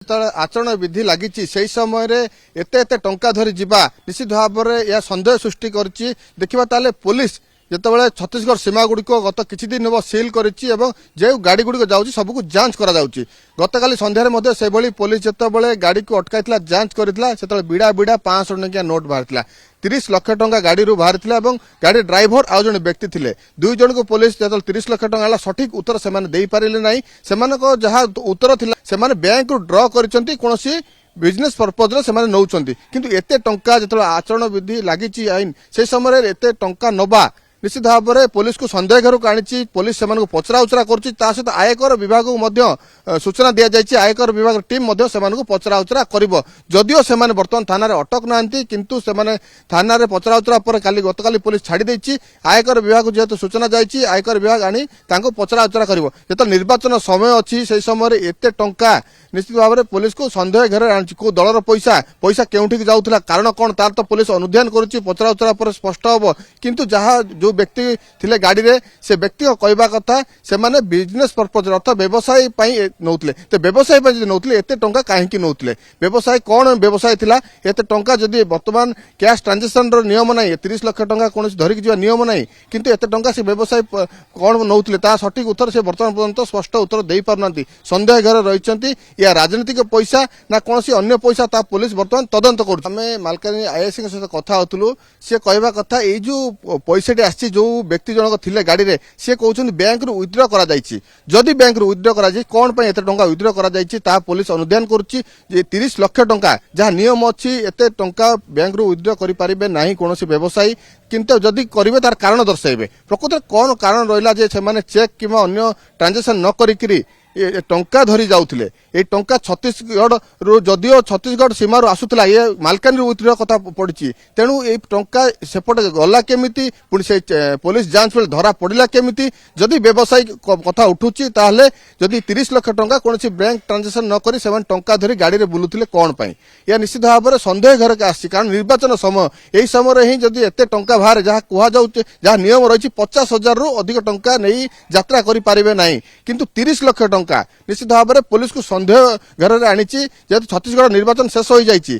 आचरण विधि लगी से समय एत एत टंका धरी जीवा निश्चित भाव में यह सन्देह सृष्टि करछि। देखिबा ताले पुलिस जितेबाला छत्तीसगढ़ सीमा गुड़िक गत किछि दिन हम सिल करिछि एवं जो गाड़ी गुड़िक जाउछि सबको जांच करा जाउछि। गतकाली संध्यारे से भली पुलिस जितेबाला गाड़ी को अटकाइथिला जांच करिथिला सेतले बिड़ा बिड़ा 500 टंकिया नोट बाहरथिला 30 लाख टंका गाड़ी रू बाहरथिला एवं गाड़ी ड्राइवर आउ जने व्यक्ति थिले दुई जन को पुलिस जतल 30 लाख टंका सठिक उत्तर से देई पारिले नाही। सेमानको जहा उत्तर थिला सेमाने बैंक रू ड्रॉ करिसंती कोनोसी बिजनेस पर्पज रे सेमाने नौचंती किंतु एते टंका जतल आचरण विधि लागिछि आईन से समय एते टंका नबा निश्चित भाव में पुलिस को सन्देह घर को आनी पुलिस से पचरा उचरा कर सहित आयकर विभाग को सूचना दि जाए। आयकर विभाग टीम से पचरा उचरा करदियो से बर्तमान थाना अटक ना किंतु से थाना पचरा उचरा पर गतकाली पुलिस छाड़ी देछि। आयकर विभाग जेहेतु सूचना जाइए आयकर विभाग आनी पचरा उचरा कर निर्वाचन समय अच्छी से समय एते टंका निश्चित भाव में पुलिस को सन्देह घर आनी को दलर पैसा पैसा केउठी जाउथला कारण कौन तार तो पुलिस अनुध्यान करुच्ची पचरा उचरा पर स्पष्ट हम किंतु जहाँ जो व्यक्ति थिले गाड़ी रे से व्यक्ति को कहवा कथा से माने बिजनेस पर्पज अर्थ व्यवसाय नौतले तो व्यवसाय नौतले एते टंका कहीं नौतले व्यवसाय कौन व्यवसाय थिला एते टंका जदि वर्तमान कैश ट्रांजैक्शन रो नियम नहीं 30 लाख टंका कौन धरिक जीवा नियम नहीं किंतु एते टंका से व्यवसाय कौन नौतले ता सठिक उत्तर से वर्तमान पर्यंत स्पष्ट उत्तर दे पारनांती संदेह घर रहिसंती या राजनीतिक पैसा ना कौन अन्य पैसा ता पुलिस वर्तमान तदंत कर आमे मालकानी आईएससी के सहित कथा होतलु से कहवा कथा ए जो पैसाटी आसी जो व्यक्ति जनक थिले गाड़ी रे से कहउछन बैंक रु विथड्रॉ करा जायछि जदि बैंक रु विथड्रॉ करा जाय कोन पे एते टंका विथड्रॉ करा जायछि ता पुलिस अनुध्यान करूछि जे 30 लाख टंका जहा नियम अछि एते टंका बैंक रु विथड्रॉ करि पारिबे नाही कोनोसी व्यवसायी किंतु जदि करिवे तार कारण दर्शाइबे प्रकृत कोन कारण रहिला जे से माने चेक किमा अन्य ट्रांजैक्शन न करिकरी टंका धरी जाउथिले ए टंका छत्तीसगढ़ रो जदियो छत्तीसगढ़ सीमा रो आसुतला ये मालकानी विथड्रॉ कथा पड़िछि तेणु ए टंका सेपटे गला केमिति पुणी से पुलिस जांच बेले धरा पड़िला केमिति जदि व्यवसायी कथा उठुछि ताहले जदि 30 लाख टंका कोनसी बैंक ट्रांजैक्शन न करी सेमान टंका धरी गाड़ी रे बुलुथिले कोन पई या निश्चित भाव में संदेह घर के आछि कारण निर्वाचन समय एही समय रे ही जदि एते टंका बाहर जहा कुहा जाउछि जहा नियम रहिछि 50,000 रु अधिक टंका नै यात्रा करि पारिबे नाही किंतु 30 लाख टंका निश्चित भाव में पुलिस को संदेह घर आनी जेहेतु छत्तीसगढ़ निर्वाचन शेष हो जाइए।